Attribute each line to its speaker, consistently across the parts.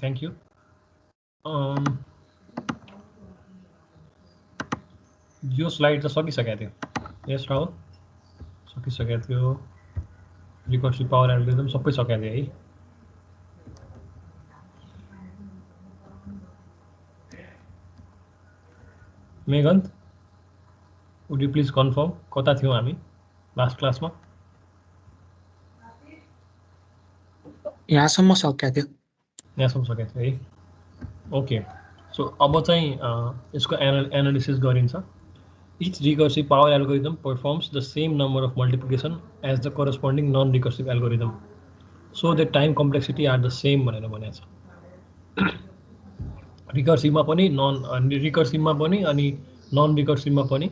Speaker 1: Thank you. यो slide त सकिसकेको थियो। यस राहुल सकिसकेको थियो। रिकर्सिभ पावर एल्गोरिदम सबै सकेको थियो है। मेघन्त वुड यु प्लिज कन्फर्म कता थियौँ हामी लास्ट क्लासमा?
Speaker 2: यहाँसम्म सकेको थियो।
Speaker 1: यहाँसम्म सकेको थियो है। ओके, सो अब चाहिँ यसको एनालिसिस गरिन्छ। Each recursive power algorithm performs the same number of multiplication as the corresponding non-recursive algorithm. So the time complexity are the same भनेर भनेको छ। रिकर्सिभमा पनि रिकर्सिभमा पनि अनि नन रिकर्सिभमा पनि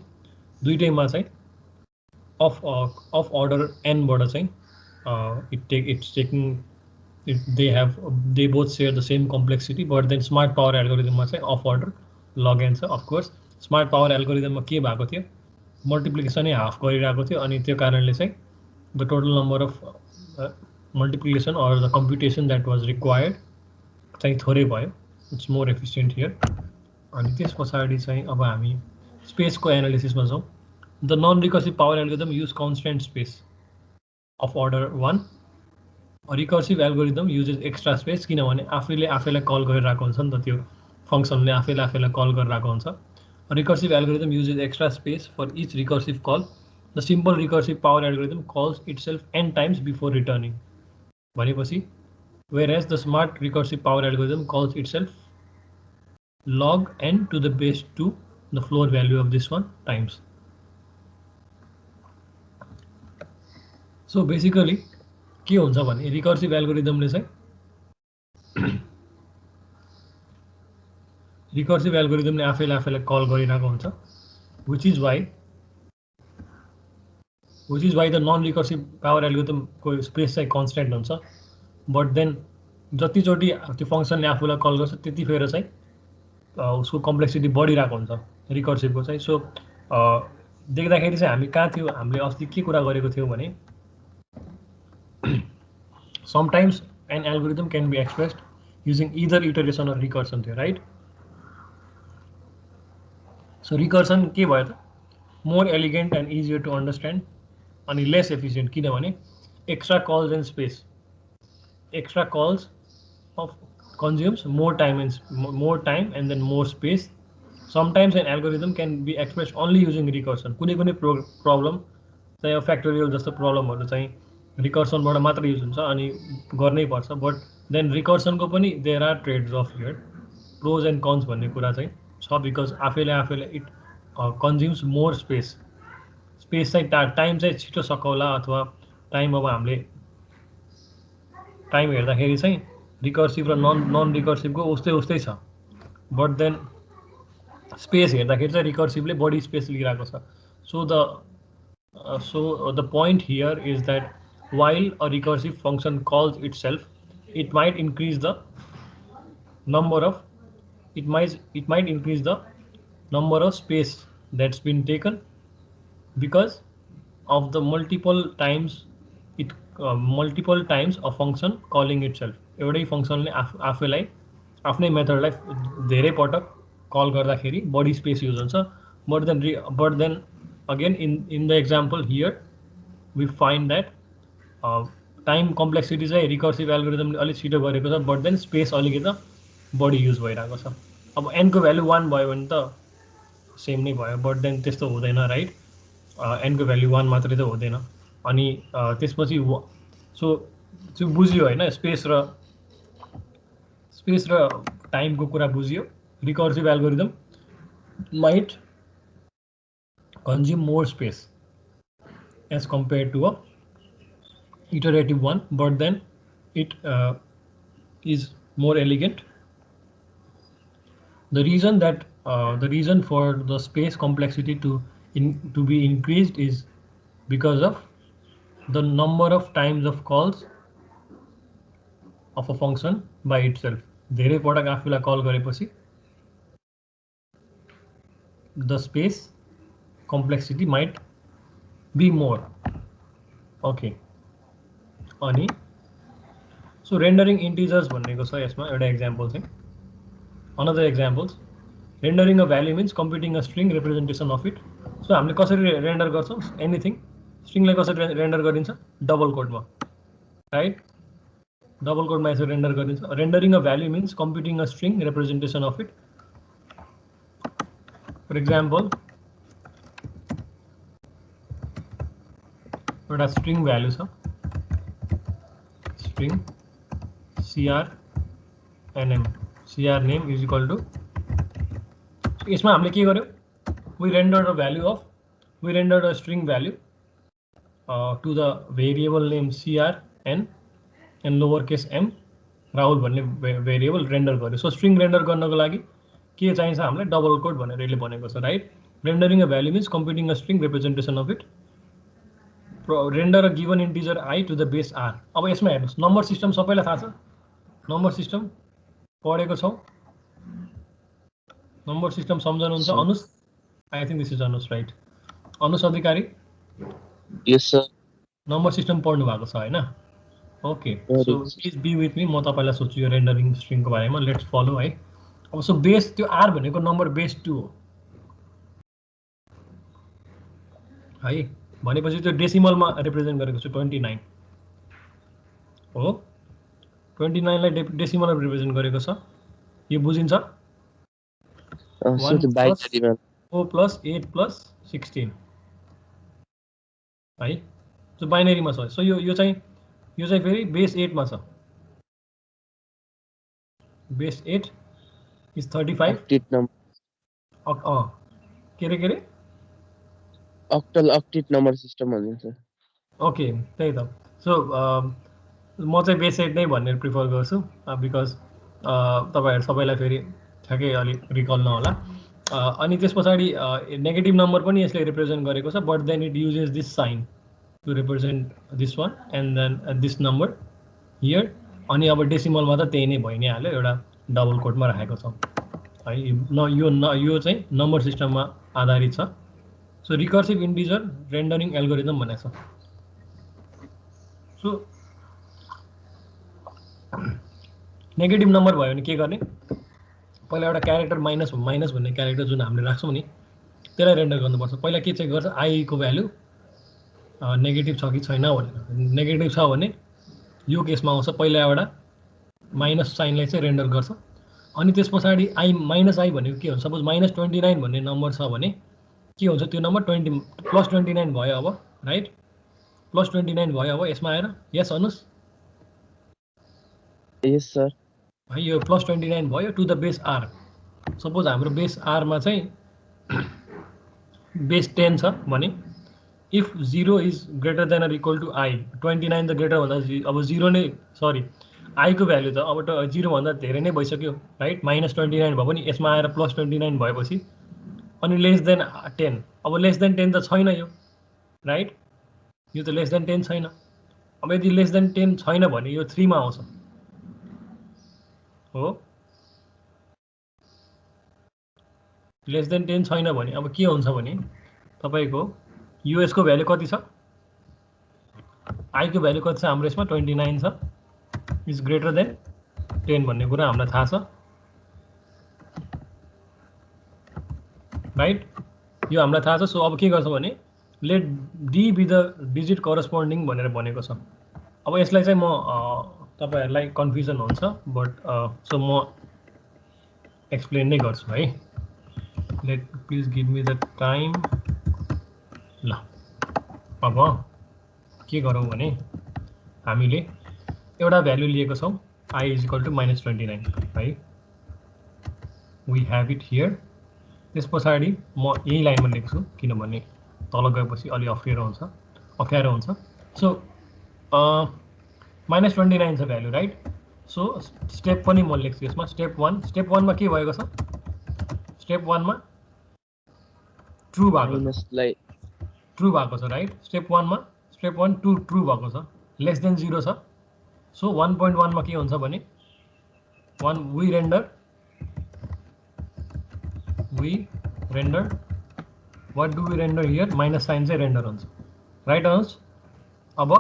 Speaker 1: दुईटैमा चाहिँ अफ अर्डर एनबाट चाहिँ they both share the same complexity, but then smart power algorithm मा चाहिँ अफ अर्डर लग एन छ। अफ कोर्स स्मार्ट पावर एल्गोरिदममा के भएको थियो, मल्टिप्लिकेसनै हाफ गरिरहेको थियो अनि त्यो कारणले चाहिँ the total number of multiplication or the computation that was required चाहिँ थोरै भयो। It's more efficient here. अनि त्यस पछाडि चाहिँ अब हामी स्पेसको एनालिसिसमा छौँ। The non recursive power algorithm use constant space of order 1। Recursive algorithm uses extra space, किनभने आफैलाई कल गरिरहेको हुन्छ नि त, त्यो फङ्सनले आफैलाई कल गरिरहेको हुन्छ। Recursive algorithm uses extra space for each recursive call. The simple recursive power algorithm calls itself n times before returning. Whereas the smart recursive power algorithm calls itself log n to the base 2, the floor value of this one, times. So basically, के हुन्छ भने recursive algorithm ले चाहिँ recursive एल्गोरिदमले आफैलाई call गरिरहेको हुन्छ, which is why the non recursive power एल्गोरिदमको space चाहिँ कन्स्टेन्ट हुन्छ। बट देन जतिचोटि त्यो फङ्सनले आफूलाई कल गर्छ त्यतिखेर चाहिँ उसको कम्प्लेक्सिटी बढिरहेको हुन्छ रिकर्सिभको चाहिँ। सो देख्दाखेरि चाहिँ हामी कहाँ थियौँ, हामीले अस्ति के कुरा गरेको थियौँ भने sometimes an algorithm can be expressed using either iteration or recursion थियो, राइट? सो रिकर्सन के भयो त, more elegant and easier to understand अनि लेस एफिसियन्ट, किनभने extra calls and space, extra calls of consumes more time and then more space. Sometimes an algorithm can be express only using recursion. कुनै problem चाहिँ factorial जस्तो प्रब्लमहरू चाहिँ रिकर्सनबाट मात्र use हुन्छ अनि गर्नै पर्छ। बट देन रिकर्सनको पनि there are tradeoffs here, pros and cons भन्ने कुरा चाहिँ छ। बिकज आफैले इट कन्ज्युम्स मोर स्पेस चाहिँ टाइम चाहिँ छिटो सकाउला, अथवा टाइम अब हामीले टाइम हेर्दाखेरि चाहिँ रिकर्सिभ र नन रिकर्सिभको उस्तै छ। बट देन स्पेस हेर्दाखेरि चाहिँ रिकर्सिभले बढी स्पेस लिइरहेको छ। So the point here is that while a recursive function calls itself, it might increase the number of space that's been taken because of the multiple times a function calling itself. एउटै फंक्सनले आफैलाई आफ्नै मेथडलाई धेरै पटक call गर्दाखेरि बढी space use हुन्छ। But then again in the example here we find that time complexity चाहिँ recursive एल्गोरिदमले अलिक छिटो गरेको छ, बट देन स्पेस अलिकति बढी युज भइरहेको छ। अब एनको भ्यालु 1 भयो भने त सेम नै भयो, बट देन त्यस्तो हुँदैन, राइट? एनको भ्यालु 1 मात्रै त हुँदैन। अनि त्यसपछि सो बुझ्यो होइन, स्पेस र टाइमको कुरा बुझ्यो। Recursive algorithm might consume more space as compare to a iterative one, but then it is more elegant. The reason for the space complexity to be increased is because of the number of times of calls of a function by itself. धेरै पटक आफूलाई call गरेपछि the space complexity might be more. Okay. अनि so rendering integers भनेको छ यसमा एउटा example चाहिँ another examples rendering a value means computing a string representation of it so हामीले कसरी रेन्डर गर्छौँ एनिथिङ स्ट्रिङलाई कसरी रेन्डर गरिन्छ डबल कोडमा राइट डबल कोडमा यसरी रेन्डर गरिन्छ rendering a value means computing a string representation of it for example एउटा स्ट्रिङ भ्यालु छ string CRNM CR name is equal to यसमा हामीले के गर्यो we rendered a value of we rendered a string value to the variable name CRN and lower case m Rahul भन्ने variable render गर्यो so string render गर्नको लागि के चाहिन्छ हामीलाई डबल कोड भनेर यसले भनेको छ right rendering a value means computing a string representation of it render a given integer I to the base R अब यसमा हेर्नुहोस् नम्बर सिस्टम सबैलाई थाहा छ नम्बर सिस्टम पढेको छौँ नम्बर सिस्टम सम्झनुहुन्छ Anush I think this is Anush right Anush Adhikari
Speaker 2: yes sir
Speaker 1: number system पढ्नु भएको छ होइन okay so please be with me म तपाईँलाई सोध्छु यो रेन्डरिङ स्ट्रिङको बारेमा लेट्स फलो है अब सो बेस त्यो आर भनेको नम्बर बेस 2 हो है भनेपछि त्यो डेसिमलमा रिप्रेजेन्ट गरेको छु 29 हो 29 लाई डेसिमलमा रिप्रेजेन्ट गरेको छ यो बुझिन्छ 1 + 4 + 8 + 16 है त्यो बाइनरीमा छ सो यो चाहिँ फेरि बेस 8 मा छ बेस 8 इज 35
Speaker 2: अक्टिट नम्बर
Speaker 1: के रे
Speaker 2: अक्टल अक्टिट नम्बर सिस्टम भनिन्छ
Speaker 1: ओके त्यही त सो म चाहिँ बेस 8 नै भनेर प्रिफर गर्छु बिकज तपाईँहरू सबैलाई फेरि ठ्याक्कै अलिक रिकल नहोला अनि त्यस पछाडि नेगेटिभ नम्बर पनि यसले रिप्रेजेन्ट गरेको छ but then it uses this sign to represent this one and then this number here अनि अब डेसिमलमा त त्यही नै भइ नै हाल्यो एउटा डबल कोडमा राखेको छ है यो चाहिँ नम्बर सिस्टममा आधारित छ so recursive integer rendering algorithm भनेको छ सो नेगेटिभ नम्बर भयो भने के गर्ने पहिला एउटा क्यारेक्टर माइनस भन्ने क्यारेक्टर जुन हामीले राख्छौँ नि त्यसलाई रेन्डर गर्नुपर्छ पहिला के चेक गर्छ आई को भ्यालु नेगेटिभ छ कि छैन भनेर नेगेटिभ छ भने यो केसमा आउँछ पहिला एउटा माइनस साइनलाई चाहिँ रेन्डर गर्छ अनि त्यस पछाडि आई माइनस आई भनेको के हुन्छ सपोज -29 भन्ने नम्बर छ भने के हुन्छ त्यो नम्बर +29 भयो अब राइट +29 भयो अब यसमा आएर यस अनुस
Speaker 2: यस सर
Speaker 1: है यो +29 भयो to the base R suppose हाम्रो बेस आरमा चाहिँ बेस 10 छ भने if 0 is greater than or equal to I 29 त ग्रेटर भन्दा अब 0 नै सरी आई को भ्यालु त अब 0 भन्दा धेरै नै भइसक्यो राइट -29 भयो पनि यसमा आएर +29 भएपछि अनि लेस देन 10 अब लेस देन 10 त छैन यो राइट यो त लेस देन 10 छैन अब यदि लेस देन 10 छैन भने यो 3 मा आउँछ हो लेस देन 10 छैन भने अब के हुन्छ भने तपाईको यूएस को भ्यालु कति छ आई को भ्यालु कति छ हाम्रो यसमा 29 छ इज ग्रेटर देन 10 भन्ने कुरा हामीलाई थाहा छ राइट यो हामीलाई थाहा छ सो अब के गर्छ भने let D be the digit corresponding भनेर भनेको छ अब यसलाई चाहिँ म तपाईहरुलाई कन्फ्युजन हुन्छ बट सो म एक्सप्लेन नै गर्छु है let please give me the time ल अब के गरौँ भने हामीले एउटा भ्यालु लिएको छौं I is equal to -29 है वी हैव इट हियर त्यस पछाडि म यही लाइनमा लेख्छु किनभने तल गएपछि अलि अप्ठ्यारो हुन्छ सो -29 छ भ्यालु राइट सो स्टेप पनि म लेख्छु यसमा स्टेप 1 मा के भएको छ स्टेप 1 मा ट्रु भएको छ राइट स्टेप 1 मा स्टेप 1 ट्रु भएको छ लेस देन 0 छ सो 1.1 मा के हुन्छ भने we render what do we render here minus sign चाहिँ रेन्डर हुन्छ राइट अनुज अब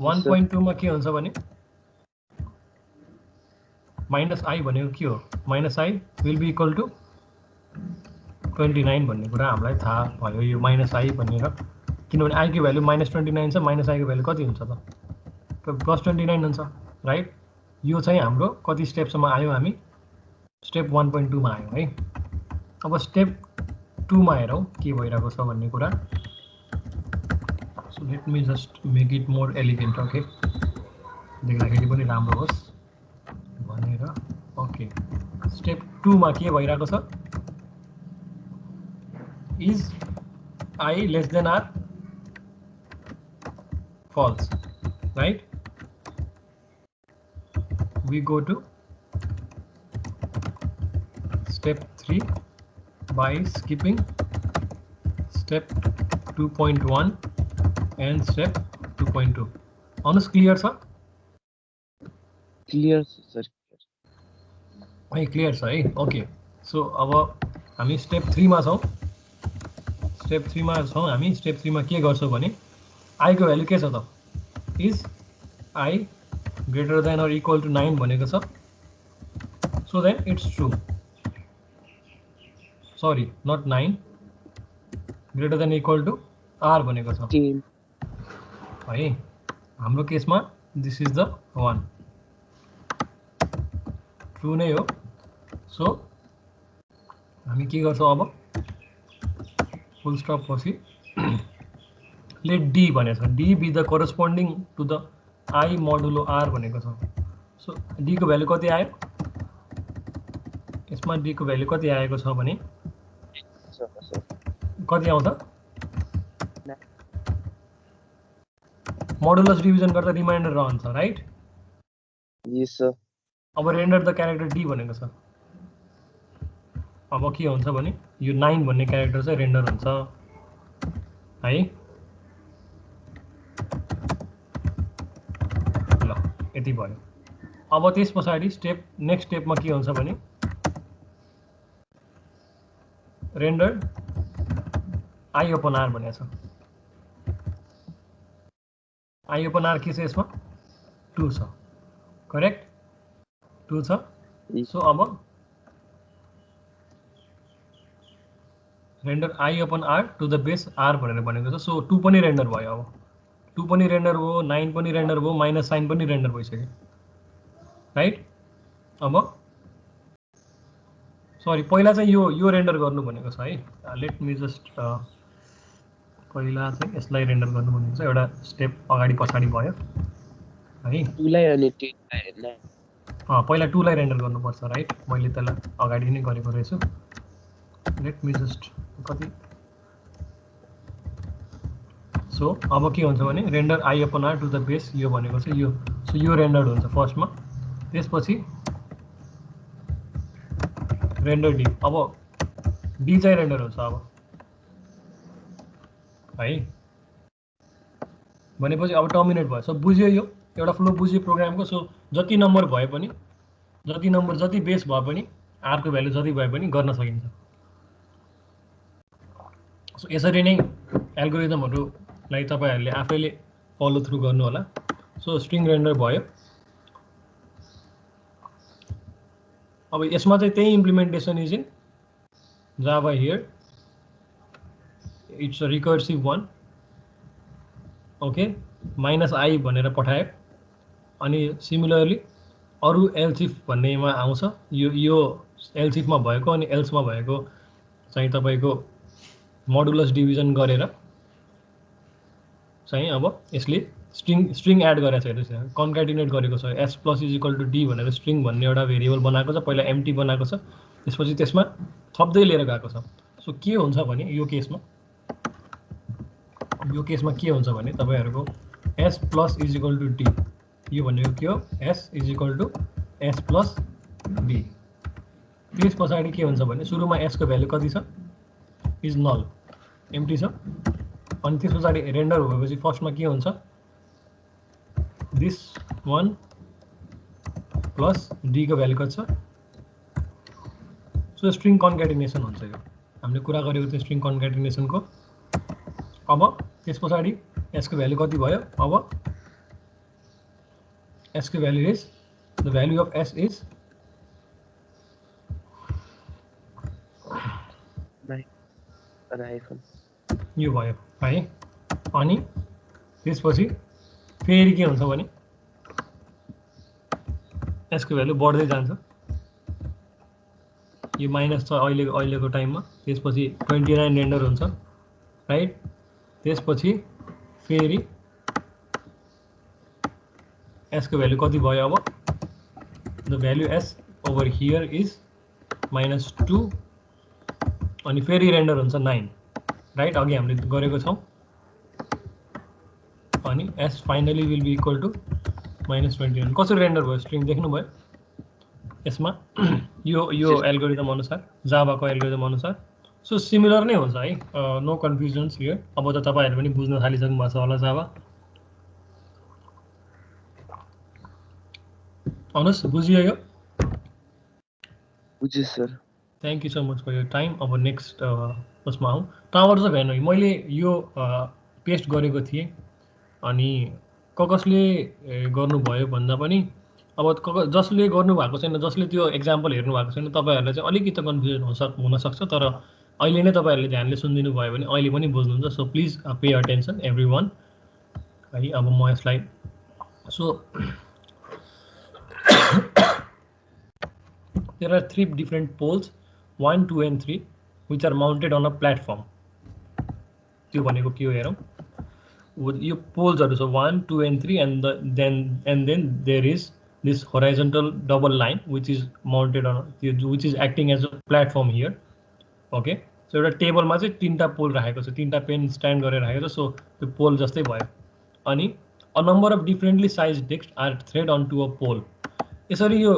Speaker 1: 1.2 मा के हुन्छ भने माइनस आई भनेको के हो? Minus I will be equal to 29 भन्ने कुरा हामीलाई थाहा भयो यो माइनस आई भनेर, किनभने आईको भ्यालु -29 छ, माइनस आईको भ्यालु कति हुन्छ त? +29 हुन्छ, राइट? यो चाहिँ हाम्रो कति स्टेपसम्म आयो? हामी स्टेप 1.2 मा आयौँ है। अब स्टेप 2 मा हेरौँ के भइरहेको छ भन्ने कुरा। So let me just make it more elegant, okay, देख्दाखेरि पनि राम्रो होस् भनेर। ओके, स्टेप 2 मा के भइरहेको छ? Is I less than R? False, right? We go to step 3 by skipping step 2.1 and step 2.2. Honest, clear sir?
Speaker 2: Clear sir.
Speaker 1: Hey, clear sir. Okay. So अब हामी step 3 मा छौँ। स्टेप 3 मा छौँ हामी। स्टेप 3 मा के गर्छौँ भने आई को भ्यालु के छ त? Is I greater than or equal to 9 भनेको छ। So then it's true, sorry not 9, greater than equal to R भनेको छ है। हाम्रो केसमा दिस इज द 1, ट्रु नै हो। सो हामी के गर्छौँ अब? फुल स्टप पछि लेट डी भनेको छ, D be the corresponding to the I modulo R भनेको छ। सो डी को भ्यालु कति आयो? यसमा डी को भ्यालु कति आएको छ भने कति आउँछ? मोडुलस डिभिजन गर्दा रिमाइन्डर रहन्छ, राइट?
Speaker 2: यस सर।
Speaker 1: अब रेन्डर द क्यारेक्टर डी भनेको छ। अब के हुन्छ भने यो 9 भन्ने क्यारेक्टर चाहिँ रेन्डर हुन्छ है। ल यति भयो। अब त्यस पछाडि स्टेप नेक्स्ट स्टेपमा के हुन्छ भने रेन्डर आई ओपन आर भनेको छ। आई ओपन आर के छ यसमा? 2 छ, करेक्ट? 2 छ। सो अब render I upon R to the base R भनेर भनेको छ। सो 2 पनि रेन्डर भयो। अब 2 पनि रेन्डर भयो, 9 पनि रेन्डर भयो, माइनस साइन पनि रेन्डर भइसक्यो, राइट? अब सरी पहिला चाहिँ यो रेन्डर गर्नु भनेको छ है। लेट मी जस्ट पहिला चाहिँ यसलाई रेन्डर गर्नु भनेको छ। एउटा स्टेप अगाडि पछाडि भयो है।
Speaker 2: 2 लाई अनि 3 लाई हैन,
Speaker 1: पहिला 2 लाई रेन्डर गर्नुपर्छ, राइट? मैले त्यसलाई अगाडि नै गरेको रहेछु। लेट मी जस्ट कति। सो अब के हुन्छ भने render I upon R to the base यो भनेको छ यो। सो यो रेन्डर हुन्छ फर्स्टमा, त्यसपछि रेन्डर डी। अब डी चाहिँ रेन्डर हुन्छ अब है भनेपछि अब टर्मिनेट भयो। सो बुझ्यो, यो एउटा फ्लो बुझ्यो प्रोग्रामको। सो जति नम्बर भए पनि, जति बेस भए पनि, आरको भ्यालु जति भए पनि गर्न सकिन्छ। सो यसरी नै एल्गोरिदमहरूलाई तपाईहरूले आफैले फलो थ्रु गर्नु होला। सो स्ट्रिङ रेन्डर भयो। अब यसमा चाहिँ त्यही implementation is in Java here. It's a recursive one, okay. Minus I भनेर पठायो अनि सिमिलरली अरू एल्सिफ भन्नेमा आउँछ। यो एल्सिफमा भएको अनि एल्समा भएको चाहिँ तपाईँको मोडुलस डिभिजन गरेर चाहिँ अब यसले स्ट्रिङ एड गरेको छ। हेर्नुहोस्, कन्क्याटिनेट गरेको छ। S plus is equal to D भनेर स्ट्रिङ भन्ने एउटा भेरिएबल बनाएको छ। पहिला एम्टी बनाएको छ, त्यसपछि त्यसमा थप्दै लिएर गएको छ। सो के हुन्छ भने यो केसमा के हुन्छ भने तपाईँहरूको S plus is equal to D, यो भनेको के हो? S is equal to S plus D. त्यस पछाडि के हुन्छ भने सुरुमा एसको भ्यालु कति छ? इज नल, एम्टी छ। अनि त्यस पछाडि रेन्डर भएपछि फर्स्टमा के हुन्छ? दिस वान प्लस डी को भ्यालु कति छ? सो स्ट्रिङ कन्क्याटिनेसन हुन्छ। यो हामीले कुरा गरेको थियो स्ट्रिङ कन्क्याटिनेसनको। अब त्यस पछाडि यसको भ्यालु कति भयो? अब यसको value is the value of S is
Speaker 2: iPhone
Speaker 1: यो भयो है। अनि त्यसपछि फेरि के हुन्छ भने यसको भ्यालु बढ्दै जान्छ, यो माइनस छ अहिलेको टाइममा। त्यसपछि 29 रेन्डर हुन्छ राइट। त्यसपछि फेरि यसको भ्यालु कति भयो अब, the value S over here is -2 अनि फेरि रेन्डर हुन्छ 9 राइट, अघि हामीले गरेको छौँ। अनि S finally will be equal to -29। कसरी रेन्डर भयो स्ट्रिङ देख्नुभयो यसमा यो एल्गोरिदम अनुसार, जाभाको एल्गोरिदम अनुसार। सो सिमिलर नै हुन्छ है, नो कन्फ्युजन्स हियर। अब त तपाईहरु पनि बुझ्न थालिसक्नु भएको छ होला जाभा। अनुस बुझियो यो?
Speaker 2: बुझे sir.
Speaker 1: Thank you so much for your time. अब नेक्स्ट उसमा आउँ। टावर चाहिँ भएन, मैले यो पेस्ट गरेको थिएँ अनि कसले गर्नुभयो भन्दा पनि अब जसले गर्नुभएको छैन, जसले त्यो एक्जाम्पल हेर्नु भएको छैन, तपाईहरुलाई चाहिँ अलिकति कन्फ्युजन हुन सक्छ, तर अहिले नै तपाईहरुले ध्यानले सुनिदिनु भयो भने अहिले पनि बुझ्नुहुन्छ। So please pay attention everyone है। अब म यसलाई so there are 3 different poles 1 2 and 3 which are mounted on a platform. त्यो भनेको के हो हेरौँ। यो पोल्सहरु छ 1 2 and 3 and then there is this horizontal double line which is mounted on which is acting as a platform here. Okay, so एउटा टेबलमा चाहिँ 3टा पोल राखेको छ, 3टा पेन स्ट्यान्ड गरेर राखेको छ। सो त्यो पोल जस्तै भयो। अनि a number of differently sized discs are thread onto a pole. यसरी यो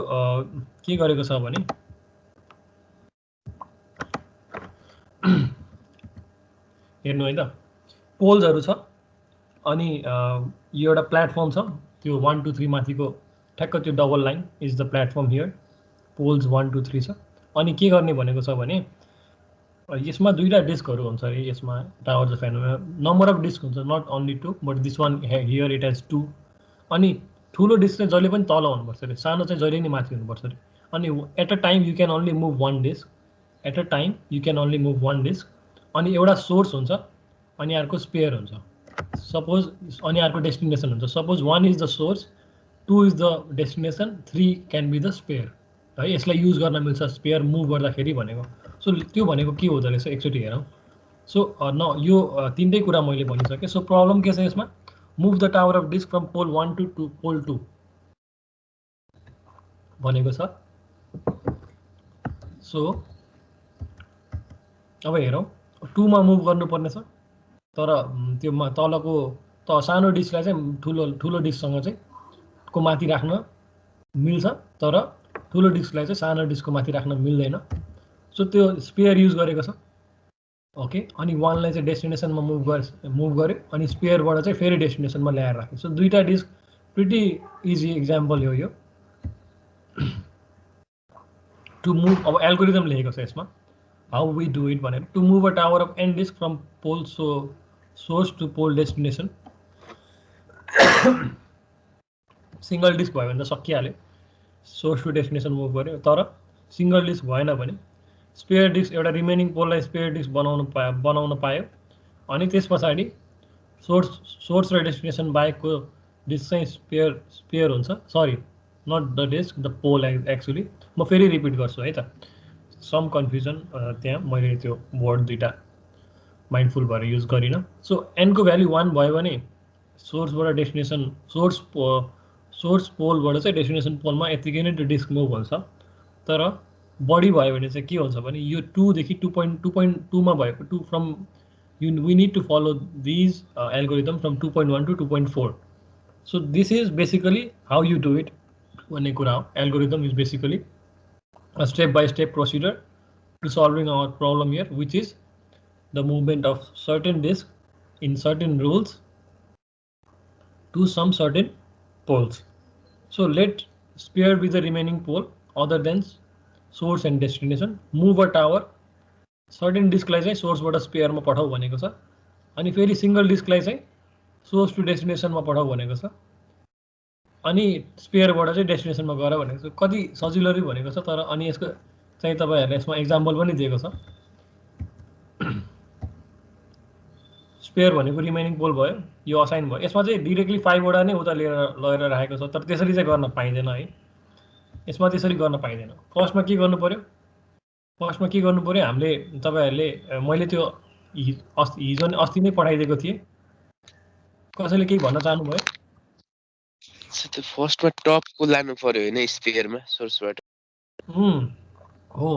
Speaker 1: के गरेको छ भने हेर्नु है त, पोल्सहरु छ अनि यो एउटा प्लेटफर्म छ, त्यो 1 2 3 माथिको ठ्याक्क त्यो double line is the platform here. Poles 1 2 3 छ। अनि के गर्ने भनेको छ भने यसमा दुईटा डिस्कहरु हुन्छ रे यसमा tower the phenomena. Number of disk हुन्छ, not only 2 but this one here it has 2। अनि ठुलो डिस्क चाहिँ जहिले पनि तल हुनुपर्छ रे, सानो चाहिँ जहिले नि माथि हुनुपर्छ रे। अनि at a time you can only move 1 disk, at a time you can only move 1 disk. अनि एउटा सोर्स हुन्छ अनि अर्को स्पेयर हुन्छ। सपोज अनि अर्को डेस्टिनेसन हुन्छ। Suppose 1 is the source, 2 is the destination, 3 can be the spare है। यसलाई युज गर्न मिल्छ स्पेयर मुभ गर्दाखेरि भनेको। सो त्यो भनेको के हुँदो रहेछ एकचोटि हेरौँ। सो न यो तीनटै कुरा मैले भनिसकेँ। सो प्रब्लम के छ यसमा, move the tower of disk from pole 1 to pole 2 भनेको छ। सो अब हेरौँ 2 मा मुभ गर्नुपर्ने छ, तर त्यो तलको सानो डिस्कलाई चाहिँ ठुलो डिस्कसँग चाहिँ को माथि राख्न मिल्छ, तर ठुलो डिस्कलाई चाहिँ सानो डिस्कको माथि राख्न मिल्दैन। सो त्यो स्पेयर युज गरेको छ। ओके, अनि 1 लाई चाहिँ डेस्टिनेसनमा मुभ गर्यो अनि स्पेयरबाट चाहिँ फेरि डेस्टिनेसनमा ल्याएर राख्यो। सो दुईटा डिस्क प्रिटी इजी एक्जाम्पल हो यो टु मुभ। अब एल्गोरिदम लेखेको छ यसमा, हाउ वी डु इट भनेर। To move a tower of N disk from pole source to pole destination. Single disk भयो भने त सकिहाल्यो, सोर्स टु डेस्टिनेसन मुभ गर्यो। तर सिंगल डिस्क भएन भने स्पेयर डिस्क एउटा रिमेनिङ पोललाई स्पेयर डिस्क बनाउन पायो। अनि त्यस पछाडि सोर्स र डेस्टिनेसन बाहेकको डिस्क चाहिँ स्पेयर हुन्छ। Sorry, not the disk, the pole actually. म फेरि रिपिट गर्छु है त, सम कन्फ्युजन त्यहाँ मैले त्यो वर्ड दुईटा माइन्डफुल भएर युज गरिनँ। सो एनको भ्याल्यु 1 भयो भने सोर्सबाट डेस्टिनेसन सोर्स पोलबाट चाहिँ डेस्टिनेसन पोलमा यतिकै नै त्यो डिस्क मुभ हुन्छ। तर बढी भयो भने चाहिँ के हुन्छ भने यो 2 देखि 2.2 मा भएको 2 from we need to follow these algorithm from 2.1 to 2.4. So this is basically how you do it. भन्ने कुरा हो। Algorithm is basically a step-by-step procedure to solving our problem here, which is the movement of certain disk in certain rules to some certain poles. So let spare be the remaining pole other than source and destination. Move a tower, certain डिस्कलाई चाहिँ सोर्सबाट स्पेयरमा पठाऊ भनेको छ। अनि फेरि single डिस्कलाई चाहिँ source to डेस्टिनेसनमा पठाऊ भनेको छ। अनि स्पेयरबाट चाहिँ डेस्टिनेसनमा गर भनेको छ। कति सजिलो भनेको छ। तर अनि यसको चाहिँ तपाईहरुले यसमा एक्जाम्पल पनि दिएको छ। स्पेयर भनेको रिमेनिङ पोल भयो, यो असाइन भयो। यसमा चाहिँ डिरेक्टली 5 वटा नै उता लिएर राखेको छ, तर त्यसरी चाहिँ गर्न पाइँदैन है। यसमा त्यसरी गर्न पाइँदैन। फर्स्टमा के गर्नु पर्यो, हामीले तपाईँहरूले मैले त्यो अस्ति नै पठाइदिएको थिएँ, कसैले केही भन्न चाहनुभयो?
Speaker 2: त्यो फर्स्टमा टपको लानु पर्यो हैन स्पेयरमा सोर्सबाट।
Speaker 1: हो,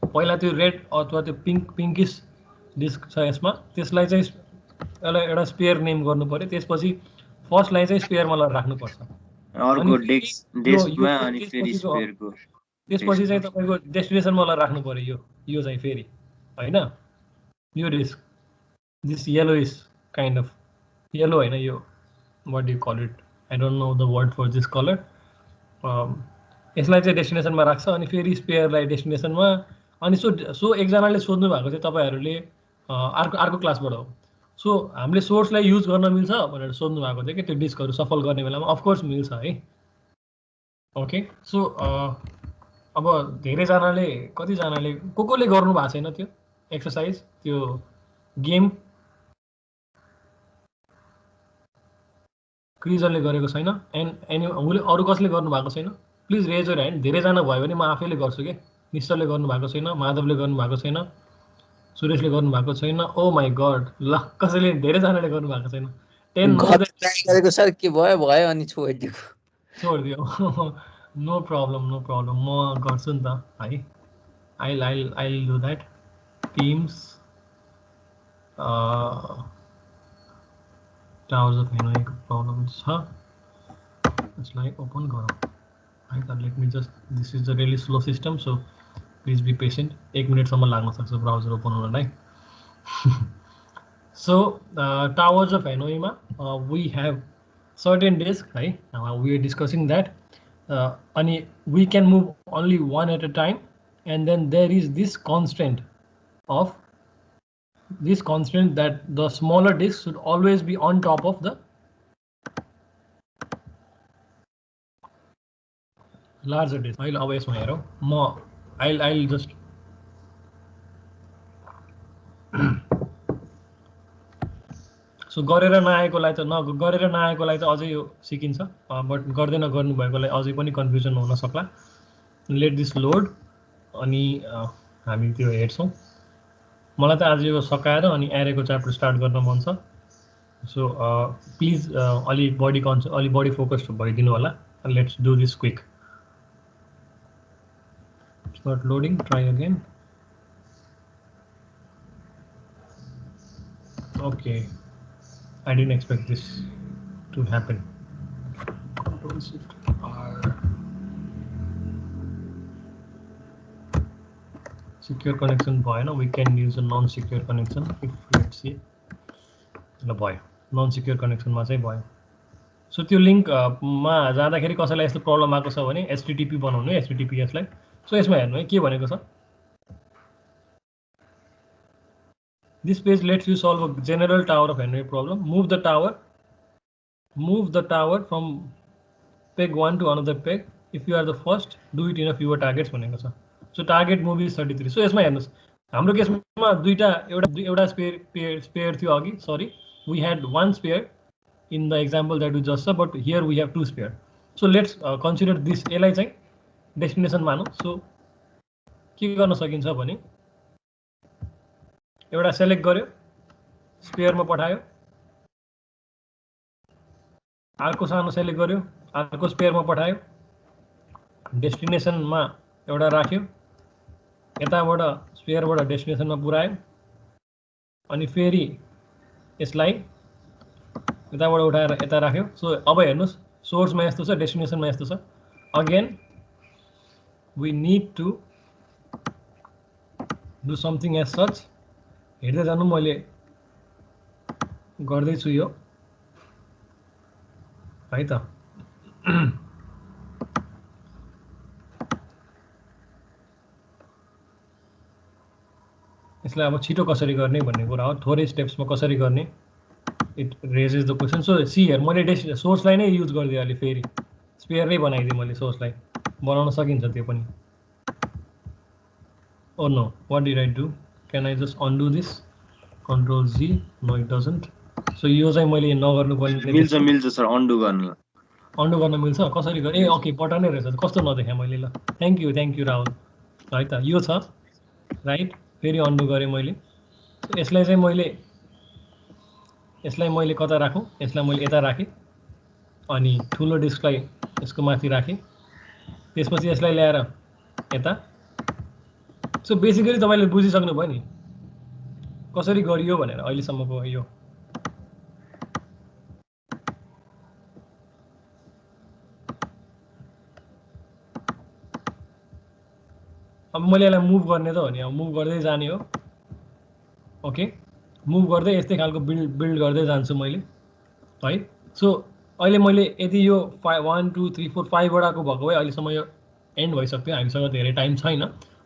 Speaker 1: पहिला त्यो रेड अथवा त्यो पिङ्किस डिस्क छ यसमा, त्यसलाई चाहिँ एउटा स्पेयर नेम गर्नु पर्यो। त्यसपछि फर्स्टलाई चाहिँ स्पेयरमा लगेर राख्नुपर्छ। त्यसपछि चाहिँ तपाईँको डेस्टिनेसनमा लगेर राख्नु पर्यो। यो चाहिँ फेरि होइन, यो disk this yellow is kind of yellow होइन, यो what you call it, I don't know the word for this colour. यसलाई चाहिँ डेस्टिनेसनमा राख्छ अनि फेरि स्पेयरलाई डेस्टिनेसनमा। अनि सो एकजनाले सोध्नु भएको चाहिँ तपाईँहरूले अर्को क्लासबाट हो। सो हामीले सोर्सलाई युज गर्न मिल्छ भनेर सोध्नु भएको थियो कि त्यो डिस्कहरू सफल गर्ने बेलामा। अफकोर्स मिल्छ है। ओके, सो अब धेरैजनाले कतिजनाले कसले गर्नु भएको छैन त्यो एक्सर्साइज, त्यो गेम क्रिजरले गरेको छैन एन्ड उसले अरू कसले गर्नु भएको छैन? Please raise your hand. धेरैजना भयो भने म आफैले गर्छु कि। निश्चलले गर्नु भएको छैन, माधवले गर्नु भएको छैन, सुरेशले गर्नु भएको छैन। ओ माई गड, ल कसैले धेरैजनाले गर्नु भएको छैन। 10
Speaker 3: गरेको सर के भयो अनि
Speaker 1: छोडिदियो। नो प्रब्लम, म गर्छु नि त है। I'll do that. Teams towers of हेनोईको प्रब्लम छ, यसलाई ओपन गरौँ है त। Let me just, this is a really slow system, so please be patient. 1 मिनटसम्म लाग्न सक्छ ब्राउजर ओपन हुनलाई। सो टावर्स अफ हेनोईमा वी हेभ सर्टेन डिस्क है, वी आर डिस्कसिङ द्याट। अनि we can move only one at a time, and then there is this constraint that the smaller disk should always be on top of the larger disk. अब यसमा हेरौँ, I'll just so गरेर नआएकोलाई त अझै यो सिकिन्छ, but गर्दै नगर्नुभएकोलाई अझै पनि कन्फ्युजन हुन सक्ला। लेट दिस लोड, अनि हामी त्यो हेर्छौँ। मलाई त आज यो सकाएर अनि एरेको च्याप्टर स्टार्ट गर्न मन छ। सो प्लिज अलिक बडी फोकस्ड भइदिनु होला। Let's do this quick. It's not loading, try again. Okay, I didn't expect this to happen. Control Shift R. Secure connection भएन, we can use a non-secure connection if let's see ल भयो, non-secure connection मा चाहिँ भयो। So त्यो link मा जाँदाखेरि कसैलाई यस्तो प्रब्लम आएको छ भने HTTP बनाउनु, HTTPS लाई। सो यसमा हेर्नु है के भनेको छ। This page lets you solve a general tower of Henry problem. Move the tower from peg 1 to another peg. If you are the first, do it in a fewer targets भनेको छ। So target move is 33. So यसमा हेर्नुस्, हाम्रो केसमा एउटा spare थियो अघि। Sorry, we had one spare in the example that we just saw, but here we have 2 spare. So let's consider this। यसलाई चाहिँ डेस्टिनेसन मानौँ। सो के गर्न सकिन्छ भने एउटा सेलेक्ट गर्यो, स्पेयरमा पठायो, अर्को सानो सेलेक्ट गर्यो, अर्को स्पेयरमा पठायो, डेस्टिनेसनमा एउटा राख्यो, यताबाट स्पेयरबाट डेस्टिनेसनमा पुर्यायो, अनि फेरि यसलाई यताबाट उठाएर यता राख्यो। सो अब हेर्नुहोस्, सोर्समा यस्तो छ, डेस्टिनेसनमा यस्तो छ। Again we need to do something as such। हेर्दै जानु, मैले गर्दैछु यो है त। यसलाई अब छिटो कसरी गर्ने भन्ने कुरा हो, थोरै स्टेप्समा कसरी गर्ने, it raises the question. So see here, मैले सोर्सलाई नै युज गरिदिएँ, अहिले फेरि स्पेयर नै बनाइदिएँ मैले। सोर्सलाई बनाउन सकिन्छ त्यो पनि। Oh no, what did I do? Can I just undo this? Control Z, no it doesn't. So यो चाहिँ मैले नगर्नुपर्ने
Speaker 4: मिल्छ सर अन्डु गर्न
Speaker 1: गर्न मिल्छ कसरी गरे ओके बटन नै रहेछ कस्तो नदेखे मैले ल थ्याङ्क यू राहुल है त यो छ राइट फेरि अन्डु गरेँ मैले यसलाई चाहिँ मैले कता राखौँ यसलाई मैले यता राखेँ अनि ठुलो डिस्कलाई यसको माथि राखेँ त्यसपछि यसलाई ल्याएर यता सो बेसिकली तपाईँले बुझिसक्नु भयो नि कसरी गरियो भनेर अहिलेसम्मको यो अब मैले यसलाई मुभ गर्ने त हो नि अब मुभ गर्दै जाने हो ओके मुभ गर्दै यस्तै खालको बिल्ड गर्दै जान्छु मैले है सो अहिले मैले यदि यो 1 2 3 4 5 वटाको भएको भए अहिलेसम्म यो एन्ड भइसक्थ्यो हामीसँग धेरै टाइम छैन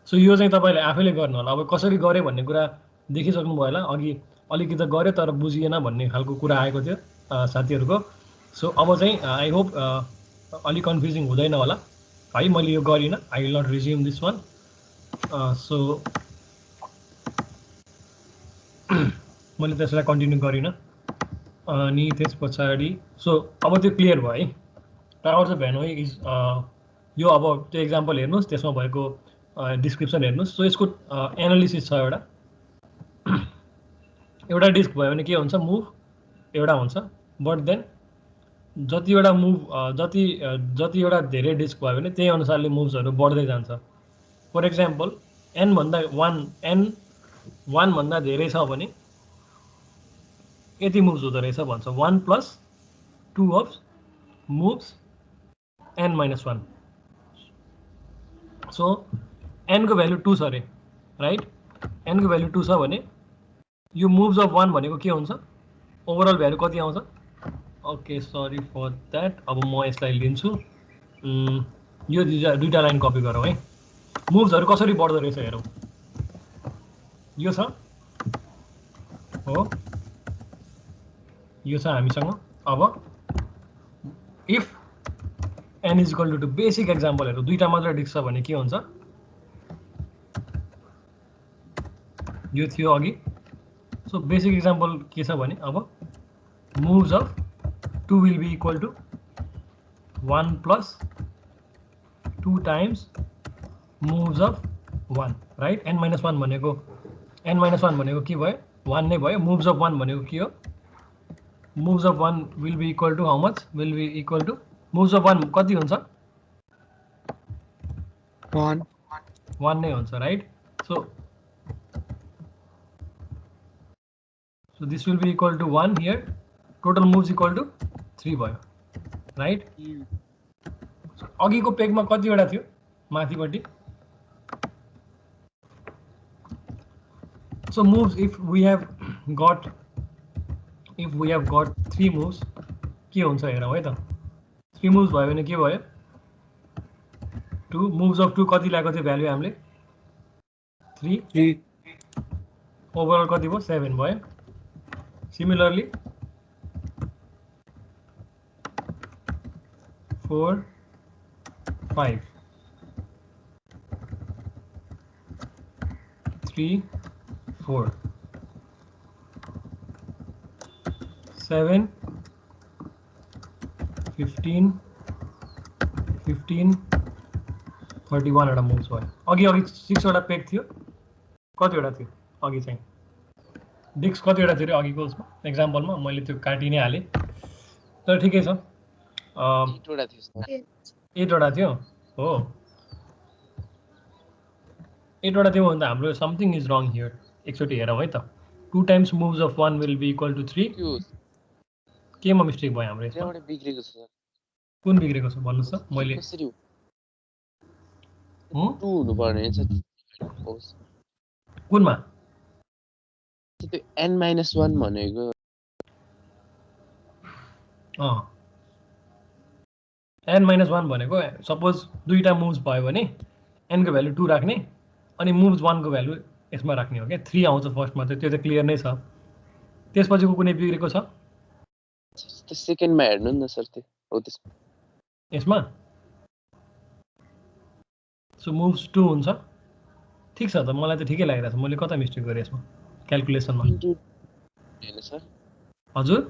Speaker 1: सो यो चाहिँ तपाईँले आफैले गर्नु होला अब कसरी गरे भन्ने कुरा देखिसक्नु भयो होला अघि अलिकति गऱ्यो तर बुझिएन भन्ने खालको कुरा आएको थियो साथीहरूको सो अब चाहिँ आई होप अलिक कन्फ्युजिङ हुँदैन होला है मैले यो गरिनँ I will not resume this one so मैले त्यसलाई कन्टिन्यू गरिनँ अनि त्यस पछाडि सो अब त्यो क्लियर भयो है टावर्स अफ भेनोई इज यो अब त्यो एक्जाम्पल हेर्नुहोस् त्यसमा भएको डिस्क्रिप्सन हेर्नुहोस् सो यसको एनालिसिस छ एउटा डिस्क भयो भने के हुन्छ मुभ एउटा हुन्छ बट देन जतिवटा मुभ जतिवटा धेरै डिस्क भयो भने त्यही अनुसारले मुभ्सहरू बढ्दै जान्छ फर एक्जाम्पल एन भन्दा धेरै छ भने यति मुभ्स हुँदो रहेछ भन्छ 1 + 2 of moves n-1 so n को भ्यालु 2 छ अरे राइट n को भ्यालु 2 छ भने यो मुभ्स अफ 1 भनेको के हुन्छ ओभरअल भ्यालु कति आउँछ ओके सरी फर द्याट अब म यसलाई लिन्छु यो दुईटा लाइन कपी गरौँ है मुभ्सहरू कसरी बढ्दो रहेछ हेरौँ यो छ हो यो छ हामीसँग अब if n is equal to basic एक्जाम्पलहरू दुईटा मात्र डिस्क छ भने के हुन्छ यो थियो अघि सो बेसिक एक्जाम्पल के छ भने अब moves of 2 will be equal to 1 + 2 times moves of 1 right n-1 भनेको के भयो 1 नै भयो मुभ्स अफ 1 भनेको के हो moves of 1 will be equal to how much will be equal to moves of 1 कति हुन्छ 1 नै हुन्छ right so this will be equal to 1 here total moves equal to 3 भयो राइट अघिको पेजमा कतिवटा थियो माथिपट्टि so moves if we have got 3 moves के हुन्छ हेरौँ है त 3 moves भयो भने के भयो 2 moves of 2 कति ल्याएको थियो भ्यालु हामीले 3 ओभरअल कति भयो 7 भयो सिमिलरली 4 5 3 4 7 15 31 वटा मुभ्स भयो अघि 6 वटा पेग थियो कतिवटा थियो अघि चाहिँ डिस्क कतिवटा थियो अघिको उसमा एक्जाम्पलमा मैले त्यो काटि नै हालेँ तर ठिकै छ 8 वटा थियो हो 8 वटा थियो भने त हाम्रो समथिङ इज रङ हियर एकचोटि हेरौँ है त 2 times moves of 1 will be equal to 3 केमा मिस्टेक भयो हाम्रो यसमा
Speaker 2: बिग्रेको छ
Speaker 1: कुन बिग्रेको छ भन्नुस् त मैले
Speaker 2: कसरी 2 हुनु पर्ने छ
Speaker 1: कुनमा
Speaker 2: त्यो n-1 भनेको
Speaker 1: n-1 भनेको सपोज दुईटा मुभ्स भयो भने n को भ्यालु 2 राख्ने अनि मुभ्स 1 को भ्यालु यसमा राख्ने हो क्या 3 आउँछ फर्स्टमा त्यो त क्लियर नै छ त्यसपछिको कुनै बिग्रेको छ
Speaker 2: त्यो सेकेन्डमा हेर्नु नि सर त्यो हो त्यसमा
Speaker 1: यसमा सो मुभ्स 2 हुन्छ ठिक छ त मलाई त ठिकै लागिरहेछ मैले कता मिस्टेक गरेँ यसमा क्याल्कुलेसनमा
Speaker 2: होइन सर
Speaker 1: हजुर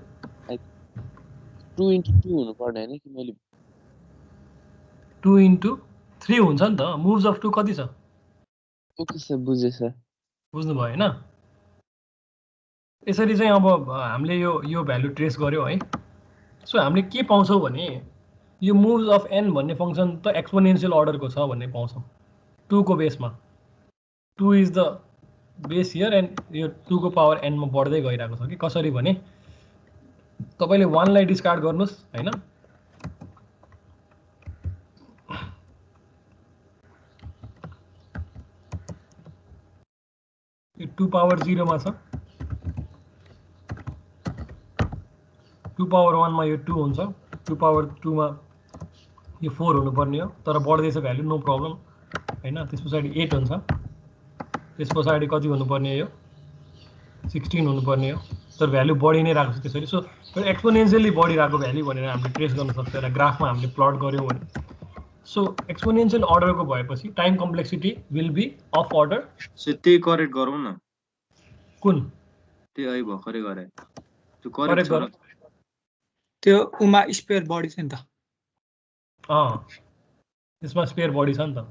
Speaker 2: 2x2 हुनु पर्ने हैन कि मैले
Speaker 1: 2x3 हुन्छ नि त मुभ्स अफ 2 कति छ
Speaker 2: ओके सर बुझे सर
Speaker 1: बुझ्नु भयो हैन यसरी चाहिँ अब हामीले यो भ्यालु ट्रेस गर्यो है सो हामीले के पाउँछौँ भने यो मुभ्स अफ n भन्ने फंक्सन त एक्सपोनेन्शियल अर्डरको छ भन्ने पाउँछौँ 2 को बेसमा 2 is the base here and यो 2 को पावर n मा बढ्दै गइरहेको छ कि कसरी भने तपाईले 1 लाई डिस्कार्ड गर्नुस् हैन यो 2 पावर 0 मा छ 2 पावर 1 मा यो 2 हुन्छ 2 पावर 2 मा यो 4 हुनुपर्ने हो तर बढ्दैछ भ्यालु नो प्रब्लम हैन त्यसपछि 8 हुन्छ त्यसपछि कति हुनुपर्ने यो 16 हुनुपर्ने हो तर भ्यालु बढी नै राख्छ त्यसरी सो एक्सपोनेन्शियली बढिरहेको भ्यालु भनेर हामीले ट्रेस गर्न सक्छ यसलाई ग्राफमा हामीले प्लट गर्यौं भने सो एक्सपोनेन्शियल अर्डरको भएपछि time complexity will be of order
Speaker 4: so त्यही करेक्ट गरौँ न
Speaker 1: कुन
Speaker 4: त्यही अहिले भर्खरै गरे त्यो
Speaker 1: करेक्ट
Speaker 4: करेक्ट
Speaker 1: गर
Speaker 5: त्यो उमा स्पेयर बढी छ नि त
Speaker 1: त्यसमा स्पेयर बढी छ नि त